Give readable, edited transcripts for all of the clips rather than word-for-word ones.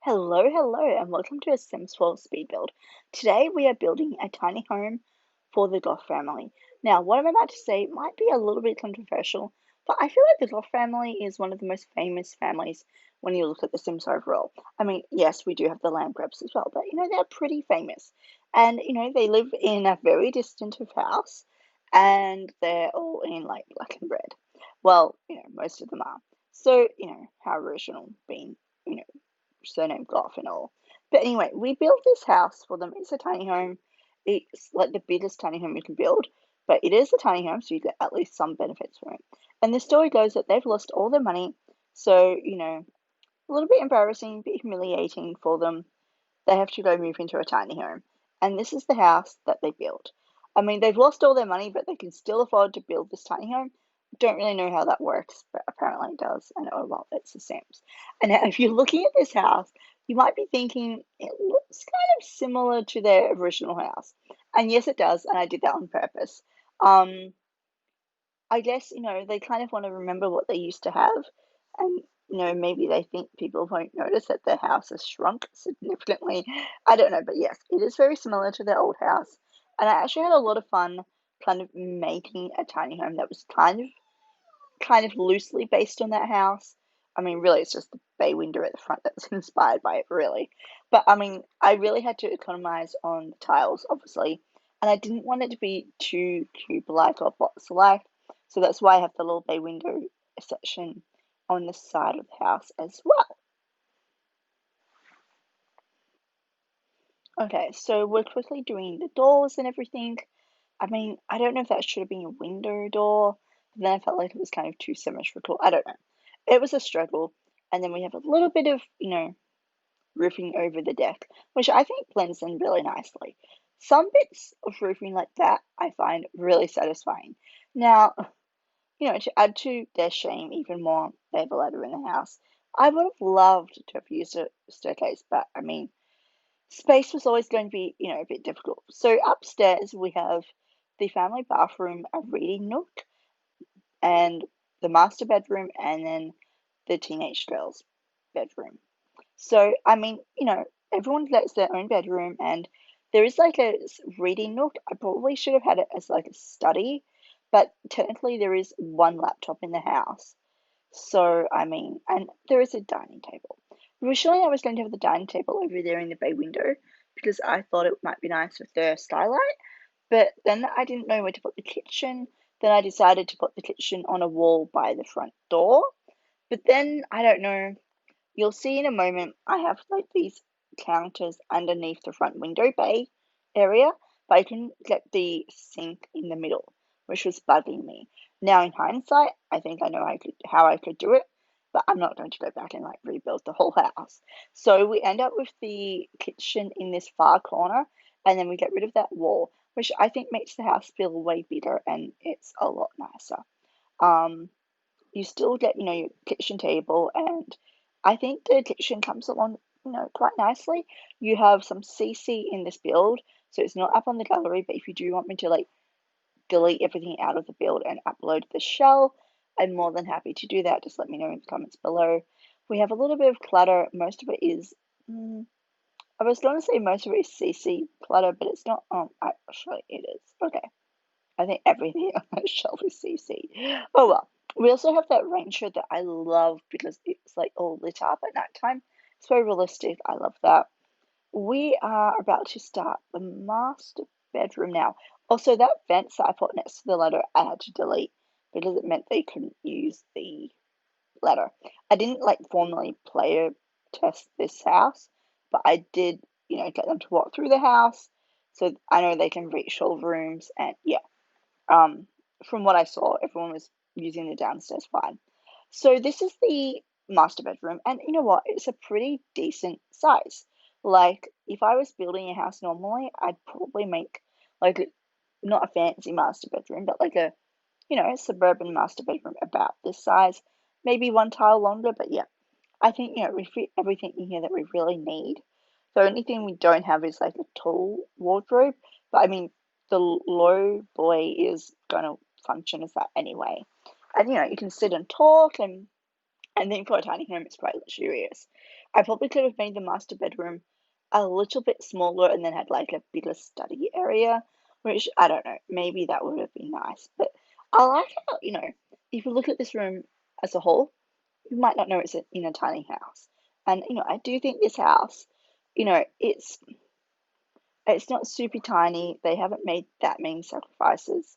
Hello, and welcome to a Sims 4 speed build. Today we are building a tiny home for the Goth family. Now, what I'm about to say might be a little bit controversial, but I feel like the Goth family is one of the most famous families when you look at The Sims overall. I mean, yes, we do have the Landgrabs as well, but they're pretty famous. And they live in a very distant house, and they're all in like black and red. Well, most of them are. So, how original being, you know surname Goff and all. But anyway, we built this house for them. It's a tiny home. It's like the biggest tiny home you can build, but it is a tiny home, so you get at least some benefits from it. And the story goes that they've lost all their money, so a little bit embarrassing, a bit humiliating for them. They have to go move into a tiny home, and this is the house that they built. I mean, they've lost all their money, but they can still afford to build this tiny home. Don't really know how that works, but apparently it does. And oh well, it's The Sims. And now, if you're looking at this house, you might be thinking it looks kind of similar to their original house. And yes, it does, and I did that on purpose. Um, I guess, they kind of want to remember what they used to have, and, maybe they think people won't notice that their house has shrunk significantly. I don't know, but yes, it is very similar to their old house. And I actually had a lot of fun kind of making a tiny home that was kind of loosely based on that house. I mean, really, it's just the bay window at the front that's inspired by it, really. But I mean, I really had to economize on the tiles, obviously, and I didn't want it to be too cube-like or box-like, so that's why I have the little bay window section on the side of the house as well. Okay, so we're quickly doing the doors and everything. I mean, I don't know if that should have been a window door, but then I felt like it was kind of too symmetrical. I don't know. It was a struggle. And then we have a little bit of, roofing over the deck, which I think blends in really nicely. Some bits of roofing like that I find really satisfying. Now, to add to their shame even more, they have a ladder in the house. I would have loved to have used a staircase, but I mean, space was always going to be, a bit difficult. So upstairs we have the family bathroom, a reading nook, and the master bedroom, and then the teenage girls' bedroom. So, I mean, everyone gets their own bedroom, and there is like a reading nook. I probably should have had it as like a study, but technically there is one laptop in the house. So, I mean, and there is a dining table. Originally, I was going to have the dining table over there in the bay window because I thought it might be nice with the skylight, but then I didn't know where to put the kitchen. Then I decided to put the kitchen on a wall by the front door. But then, I don't know, you'll see in a moment, I have like these counters underneath the front window bay area, but I couldn't get the sink in the middle, which was bugging me. Now, in hindsight, I think I know how I could do it, but I'm not going to go back and like rebuild the whole house. So we end up with the kitchen in this far corner, and then we get rid of that wall, which I think makes the house feel way bigger and it's a lot nicer. Um, you still get, your kitchen table, and I think the kitchen comes along, quite nicely. You have some CC in this build, so it's not up on the gallery, but if you do want me to like delete everything out of the build and upload the shell, I'm more than happy to do that. Just let me know in the comments below. We have a little bit of clutter. Most of it is, I was going to say most of it is CC clutter, but it's not. Actually, it is. Okay. I think everything on that shelf is CC. Oh well. We also have that rain shirt that I love because it's like all lit up at night time. It's very realistic. I love that. We are about to start the master bedroom now. Also, that fence that I put next to the ladder, I had to delete because it meant they couldn't use the ladder. I didn't like formally player test this house, but I did, get them to walk through the house so I know they can reach all the rooms, and yeah. Um, from what I saw, everyone was using the downstairs fine. So this is the master bedroom, and you know what? It's a pretty decent size. Like, if I was building a house normally, I'd probably make like not a fancy master bedroom, but like a suburban master bedroom about this size, maybe one tile longer. But yeah, I think we fit everything in here that we really need. The only thing we don't have is like a tall wardrobe, but I mean, the low boy is going to function as that anyway. And you can sit and talk, and I think for a tiny home, it's quite luxurious. I probably could have made the master bedroom a little bit smaller and then had like a bigger study area, which I don't know, maybe that would have been nice. But I like how, if you look at this room as a whole, you might not know it's in a tiny house. And, I do think this house, it's not super tiny. They haven't made that many sacrifices.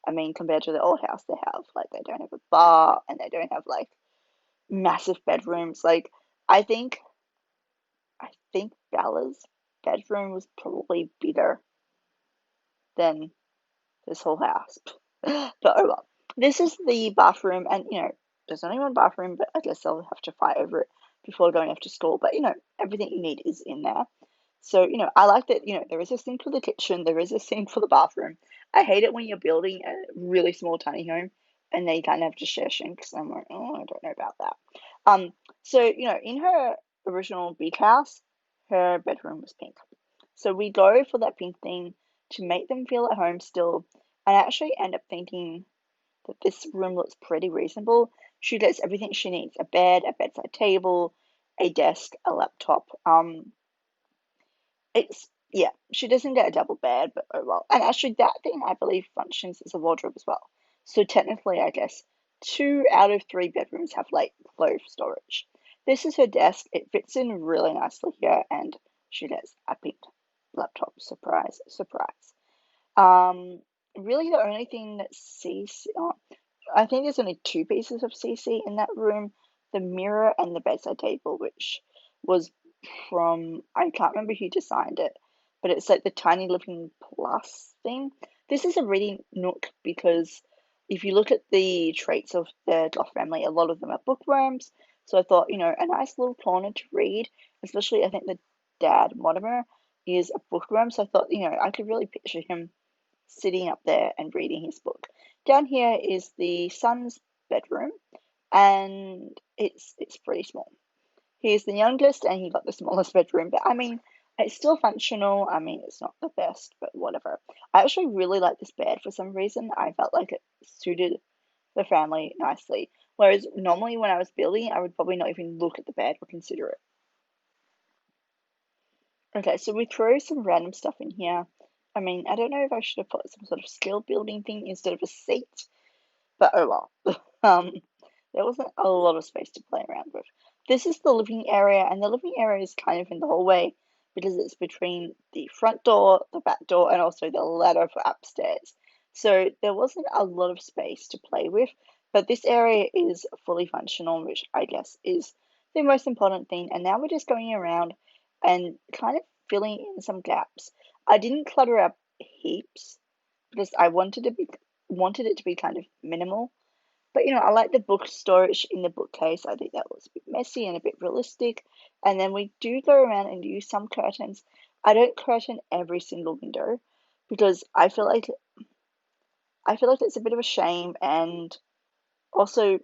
I mean, compared to the old house they have, like they don't have a bar and they don't have like massive bedrooms. Like I think I think Bella's bedroom was probably bigger than this whole house. But oh well. This is the bathroom, and there's only one bathroom, but I guess they'll have to fight over it before going off to school. But everything you need is in there. So, I like that, there is a sink for the kitchen, there is a sink for the bathroom. I hate it when you're building a really small tiny home and they kind of have to share sinks. I'm like, oh, I don't know about that. So, in her original beach house, her bedroom was pink. So we go for that pink thing to make them feel at home still. And I actually end up thinking that this room looks pretty reasonable. She gets everything she needs: a bed, a bedside table, a desk, a laptop. It's yeah, she doesn't get a double bed, but oh well. And actually, that thing I believe functions as a wardrobe as well. So technically, I guess 2 out of 3 bedrooms have like clothes storage. This is her desk. It fits in really nicely here, and she gets a pink laptop. Surprise, surprise. Um, Really, the only thing that CC, I think there's only 2 pieces of CC in that room: the mirror and the bedside table, which was from, I can't remember who designed it, but it's like the Tiny Living Plus thing. This is a reading nook because if you look at the traits of the Goth family, a lot of them are bookworms. So I thought, a nice little corner to read, especially I think the dad, Mortimer, is a bookworm. So I thought, I could really picture him sitting up there and reading his book. Down here is the son's bedroom, and it's pretty small. He's the youngest and he got the smallest bedroom, but I mean, it's still functional. I mean, it's not the best, but whatever. I actually really like this bed for some reason. I felt like it suited the family nicely. Whereas normally when I was building, I would probably not even look at the bed or consider it. Okay, so we throw some random stuff in here. I mean, I don't know if I should have put some sort of skill building thing instead of a seat, but oh well. Um, there wasn't a lot of space to play around with. This is the living area, and the living area is kind of in the hallway because it's between the front door, the back door, and also the ladder for upstairs. So there wasn't a lot of space to play with, but this area is fully functional, which I guess is the most important thing. And now we're just going around and kind of filling in some gaps. I didn't clutter up heaps because I wanted it to be kind of minimal. But I like the book storage in the bookcase. I think that looks a bit messy and a bit realistic. And then we do go around and use some curtains. I don't curtain every single window because I feel like it's a bit of a shame, and also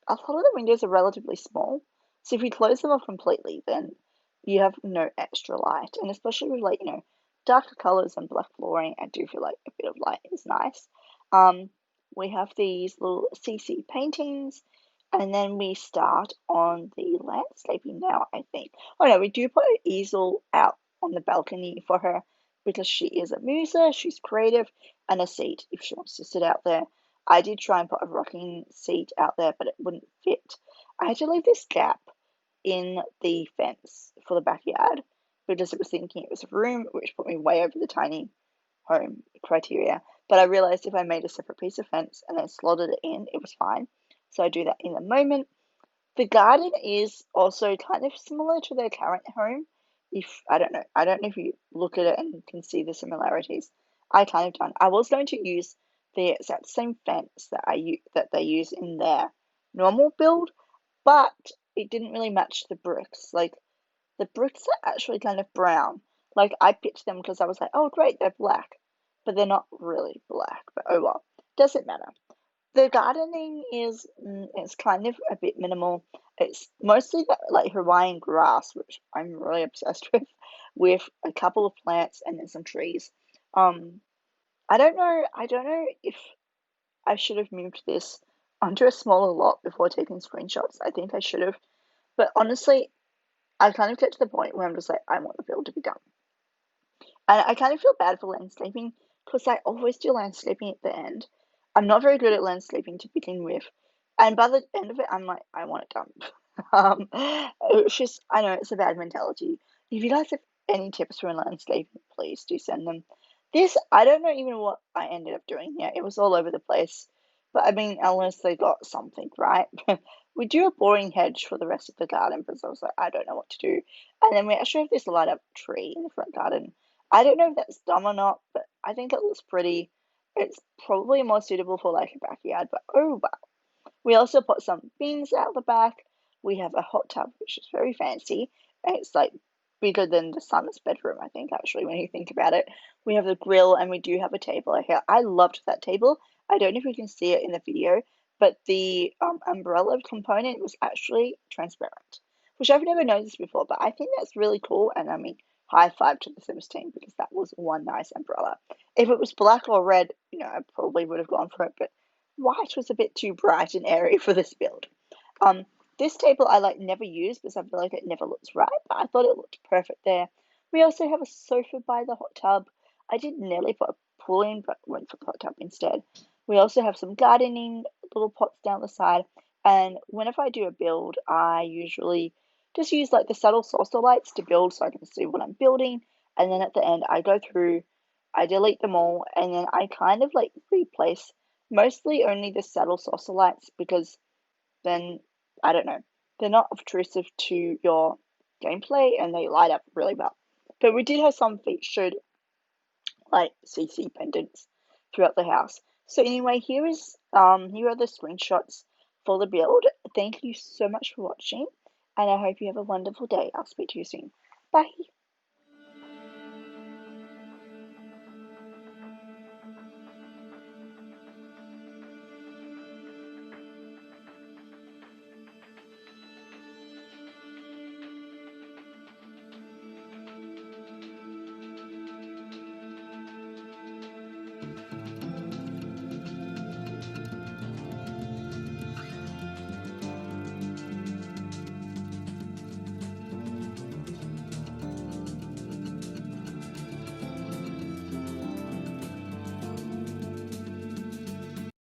a lot of the windows are relatively small. So if you close them off completely, then you have no extra light. And especially with like, darker colors and black flooring, I do feel like a bit of light is nice. Um, we have these little CC paintings, and then we start on the landscaping now, I think. Oh no, we do put an easel out on the balcony for her because she is a muser, she's creative, and a seat if she wants to sit out there. I did try and put a rocking seat out there, but it wouldn't fit. I had to leave this gap in the fence for the backyard because it was thinking it was a room, which put me way over the tiny home criteria. But I realized if I made a separate piece of fence and then slotted it in, it was fine. So I do that in the moment. The garden is also kind of similar to their current home. If I don't know if you look at it and can see the similarities. I kind of don't. I was going to use the exact same fence that they use in their normal build, but it didn't really match the bricks. Like the bricks are actually kind of brown. Like I picked them because I was like, oh great, they're black, but they're not really black. But oh well, doesn't matter. The gardening is it's kind of a bit minimal. It's mostly like Hawaiian grass, which I'm really obsessed with a couple of plants and then some trees. Um, I don't know if I should have moved this onto a smaller lot before taking screenshots. I think I should have. But honestly, I kind of get to the point where I'm just like, I want the build to be done. And I kind of feel bad for landscaping because I always do landscaping at the end. I'm not very good at landscaping to begin with. And by the end of it, I'm like, I want it done. It's just, I know it's a bad mentality. If you guys have any tips for landscaping, please do send them. This, I don't know even what I ended up doing here. It was all over the place. But I mean, unless they got something right. We do a boring hedge for the rest of the garden because I was like, I don't know what to do. And then we actually have this light up tree in the front garden. I don't know if that's dumb or not, but I think it looks pretty. It's probably more suitable for like a backyard, but oh well. We also put some bins out the back. We have a hot tub, which is very fancy. And it's like bigger than the son's bedroom, I think, actually, when you think about it. We have the grill and we do have a table here. I loved that table. I don't know if you can see it in the video, but the umbrella component was actually transparent, which I've never noticed before, but I think that's really cool. And I mean, high five to the Sims team because that was one nice umbrella. If it was black or red, I probably would have gone for it, but white was a bit too bright and airy for this build. Um, this table I like never use because I feel like it never looks right, but I thought it looked perfect there. We also have a sofa by the hot tub. I did nearly put a pool in, but went for the hot tub instead. We also have some gardening little pots down the side, and whenever I do a build, I usually just use like the subtle saucer lights to build so I can see what I'm building, and then at the end I go through, I delete them all, and then I kind of like replace mostly only the subtle saucer lights because then I don't know, they're not obtrusive to your gameplay and they light up really well. But we did have some featured like CC pendants throughout the house. So anyway, here are the screenshots for the build. Thank you so much for watching, and I hope you have a wonderful day. I'll speak to you soon. Bye.